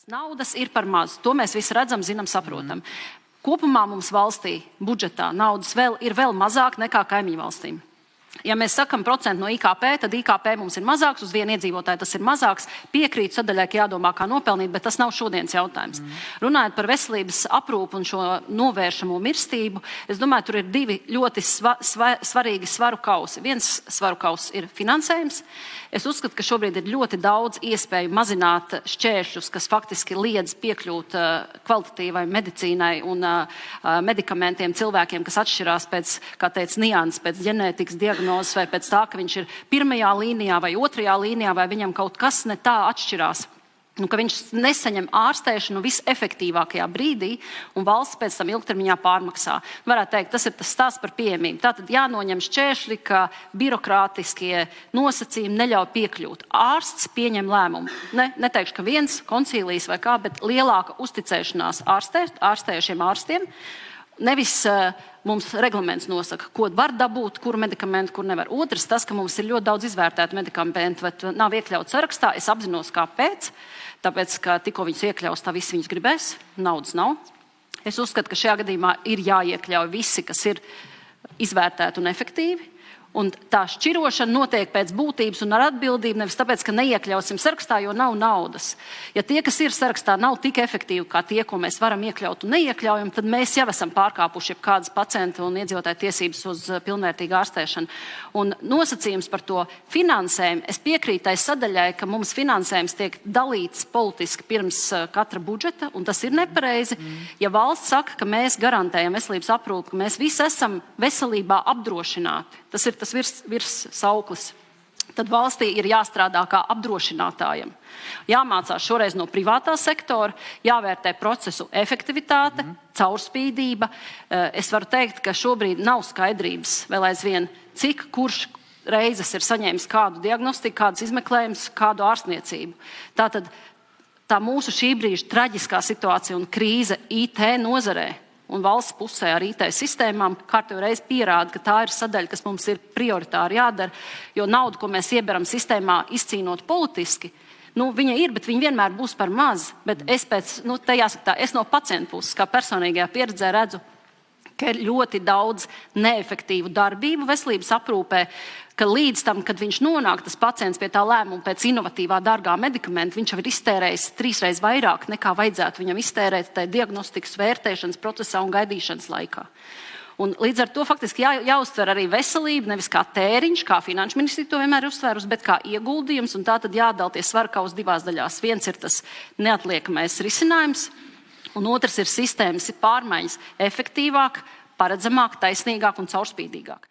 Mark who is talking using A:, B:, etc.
A: Naudas ir par maz. To mēs visi redzam, zinām, saprotam. Kopumā mums valstī budžetā naudas ir vēl mazāk nekā kaimiņu valstīm. Ja mēs sakam procentu no IKP, tad IKP mums ir mazāks, uz vienu iedzīvotāju tas ir mazāks. Piekrīt sadaļai, ka jādomā, kā nopelnīt, bet tas nav šodienas jautājums. Runājot par veselības aprūpu un šo novēršamo mirstību, es domāju, tur ir divi ļoti svarīgi svaru kausi. Viens svaru kauss ir finansējums. Es uzskatu, ka šobrīd ir ļoti daudz iespēju mazināt šķēršļus, kas faktiski liedz piekļūt kvalitatīvai medicīnai un medikamentiem cilvēkiem, kas atšķirās pēc, kā teica Nians, pēc ģenētikas diagnozes vai pēc tā, ka viņš ir pirmajā līnijā vai otrajā līnijā, vai viņam kaut kas ne tā atšķirās. Ka viņš nesaņem ārstēšanu visefektīvākajā brīdī, un valsts pēc tam ilgtermiņā pārmaksā. Varētu teikt, tas ir tas stāsts par pieejamību. Tātad jānoņem šķēršļi, ka birokrātiskie nosacījumi neļauj piekļūt. Ārsts pieņem lēmumu. Neteikšu, ka viens koncīlijs vai kā, bet lielāka uzticēšanās ārstējušiem ārstiem. Nevis mums reglaments nosaka, ko var dabūt, kuru medikamentu, kur nevar. Otrs, tas, ka mums ir ļoti daudz izvērtētu medikamentu, bet nav iekļauts sarakstā. Es apzinos, kāpēc. Tāpēc, ka tikko viņus iekļaus, tā visi viņus gribēs. Naudas nav. Es uzskatu, ka šajā gadījumā ir jāiekļauj visi, kas ir izvērtēti un efektīvi. Un tā šķirošana notiek pēc būtības un ar atbildību, nevis tāpēc, ka neiekļausim sarakstā, jo nav naudas. Ja tie, kas ir sarakstā, nav tik efektīvi kā tie, ko mēs varam iekļaut un neiekļaujam, tad mēs jau esam pārkāpuši kādas pacientu un iedzīvotāju tiesības uz pilnvērtīgu ārstēšanu. Un nosacījums par to finansējumu, es piekrītu tai sadaļai, ka mums finansējums tiek dalīts politiski pirms katra budžeta, un tas ir nepareizi. Ja valsts saka, ka mēs garantējam veselības aprūpi, ka mēs visi esam veselībā apdrošināti, tas ir tas virssauklis. Tad valstī ir jāstrādā kā apdrošinātājam. Jāmācās šoreiz no privātā sektora, jāvērtē procesu efektivitāte, caurspīdība. Es varu teikt, ka šobrīd nav skaidrības vēl aizvien, cik kurš reizes ir saņēmis kādu diagnostiku, kādas izmeklējumus, kādu ārstniecību. Tātad tā mūsu šī brīža traģiskā situācija un krīze IT nozarē un valsts pusē ar IT sistēmām kārtējo reizi pierāda, ka tā ir sadaļa, kas mums ir prioritāri jādara, jo naudu, ko mēs ieberam sistēmā, izcīnot politiski, viņa ir, bet viņa vienmēr būs par maz. Bet es no pacienta puses, kā personīgajā pieredzē redzu, ka ir ļoti daudz neefektīvu darbību veselības aprūpē, ka līdz tam, kad viņš nonāk, tas pacients pie tā lēmuma pēc inovatīvā dārgā medikamenta, viņš jau ir iztērējis 3 reizes vairāk nekā vajadzētu viņam iztērēt tajā diagnostikas vērtēšanas procesā un gaidīšanas laikā. Un līdz ar to faktiski jāuztver arī veselība, nevis kā tēriņš, kā finanšu ministrija to vienmēr uzsvērus, bet kā ieguldījums, un tā tad jādala tie svarkaus 2 daļās. Viens ir tas neatliekamais risinājums, un otrs ir sistēmas pārmaiņas efektīvāk, paredzamāk, taisnīgāk un caurspīdīgāk.